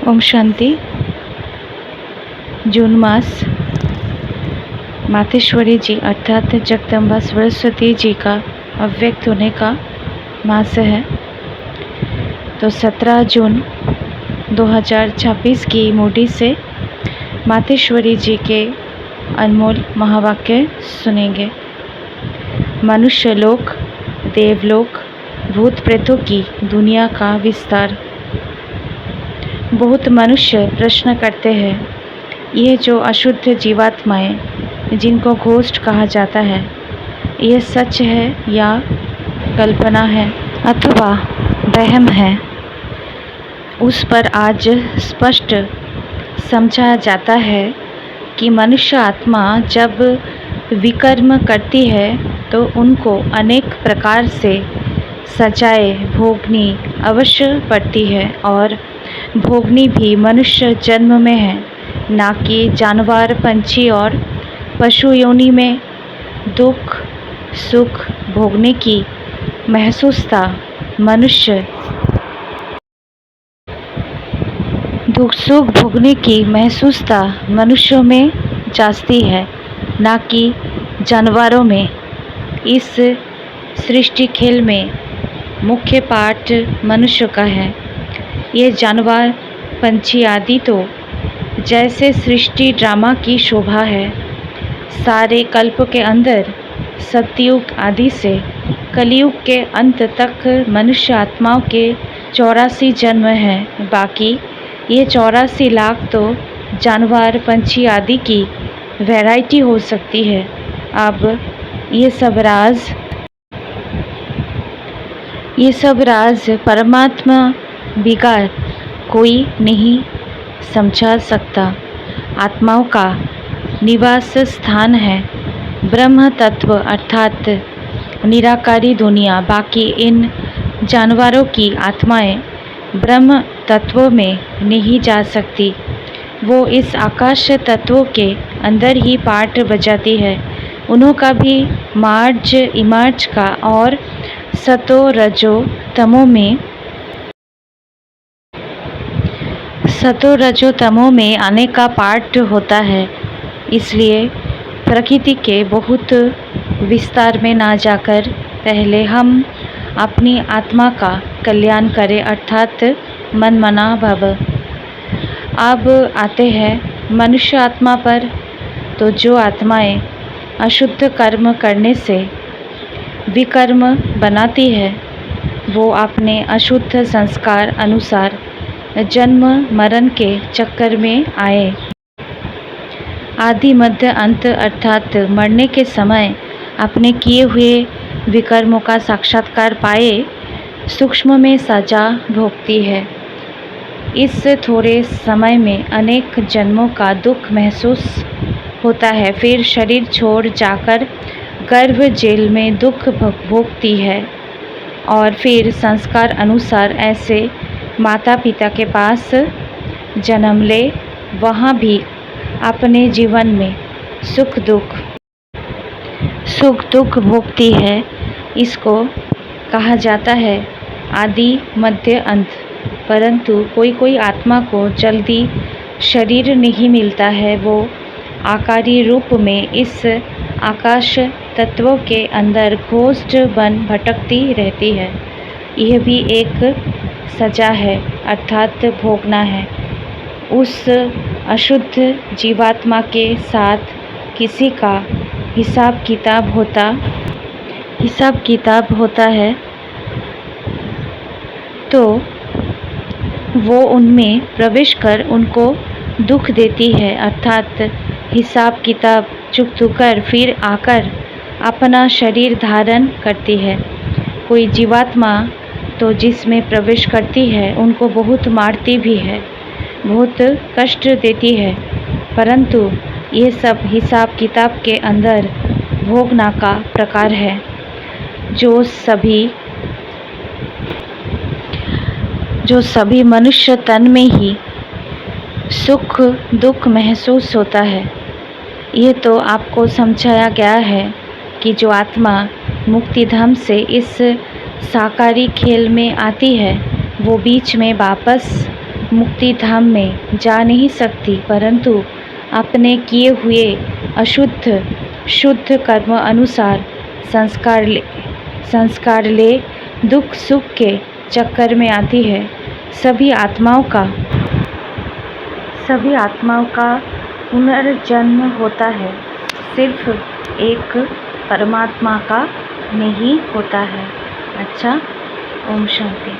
ओम शांति। जून मास मातेश्वरी जी अर्थात जगदम्बा सरस्वती जी का अव्यक्त होने का मास है। तो 17 जून 2026 की मूडी से मातेश्वरी जी के अनमोल महावाक्य सुनेंगे। मनुष्य लोक, देवलोक, भूत प्रेतों की दुनिया का विस्तार। बहुत मनुष्य प्रश्न करते हैं, ये जो अशुद्ध जीवात्माएं जिनको घोस्ट कहा जाता है, ये सच है या कल्पना है अथवा वहम है। उस पर आज स्पष्ट समझा जाता है कि मनुष्य आत्मा जब विकर्म करती है तो उनको अनेक प्रकार से सजाएं भोगनी अवश्य पड़ती है, और भोगनी भी मनुष्य जन्म में है, ना कि जानवर, पंछी और पशु योनि में। दुख सुख भोगने की महसूसता मनुष्य दुख सुख भोगने की महसूसता मनुष्यों में जाती है, ना कि जानवरों में। इस सृष्टि खेल में मुख्य पार्ट मनुष्य का है। ये जानवर, पंछी आदि तो जैसे सृष्टि ड्रामा की शोभा है। सारे कल्प के अंदर सतयुग आदि से कलयुग के अंत तक मनुष्य आत्माओं के 84 जन्म हैं। बाकी ये 84 लाख तो जानवर, पंछी आदि की वैरायटी हो सकती है। अब ये सब राज परमात्मा बिगाड़ कोई नहीं समझा सकता। आत्माओं का निवास स्थान है ब्रह्म तत्व अर्थात निराकारी दुनिया। बाकी इन जानवरों की आत्माएं ब्रह्म तत्व में नहीं जा सकती। वो इस आकाश तत्वों के अंदर ही पार्ट बजाती है। उन्हों का भी मार्ज इमार्ज का और सतो रजो तमो में आने का पार्ट होता है। इसलिए प्रकृति के बहुत विस्तार में ना जाकर पहले हम अपनी आत्मा का कल्याण करें अर्थात मन मना भव। अब आते हैं मनुष्य आत्मा पर। तो जो आत्माएं अशुद्ध कर्म करने से विकर्म बनाती है, वो अपने अशुद्ध संस्कार अनुसार जन्म मरण के चक्कर में आए। आदि मध्य अंत अर्थात मरने के समय अपने किए हुए विकर्मों का साक्षात्कार पाए सूक्ष्म में सजा भोगती है। इस थोड़े समय में अनेक जन्मों का दुख महसूस होता है। फिर शरीर छोड़ जाकर गर्भ जेल में दुख भोगती है, और फिर संस्कार अनुसार ऐसे माता पिता के पास जन्म ले। वहाँ भी अपने जीवन में सुख दुख भोगती है। इसको कहा जाता है आदि मध्य अंत। परंतु कोई आत्मा को जल्दी शरीर नहीं मिलता है। वो आकारी रूप में इस आकाश तत्वों के अंदर घोस्ट बन भटकती रहती है। यह भी एक सजा है अर्थात भोगना है। उस अशुद्ध जीवात्मा के साथ किसी का हिसाब किताब होता है तो वो उनमें प्रवेश कर उनको दुख देती है अर्थात हिसाब किताब चुकता कर फिर आकर अपना शरीर धारण करती है। कोई जीवात्मा तो जिसमें प्रवेश करती है उनको बहुत मारती भी है, बहुत कष्ट देती है। परंतु ये सब हिसाब किताब के अंदर भोगना का प्रकार है। जो सभी मनुष्य तन में ही सुख दुख महसूस होता है। ये तो आपको समझाया गया है कि जो आत्मा मुक्ति धाम से इस साकारी खेल में आती है, वो बीच में वापस मुक्ति धाम में जा नहीं सकती, परंतु अपने किए हुए अशुद्ध शुद्ध कर्म अनुसार संस्कार ले दुख सुख के चक्कर में आती है। सभी आत्माओं का पुनर्जन्म होता है, सिर्फ एक परमात्मा का नहीं होता है। अच्छा, ओम शांति।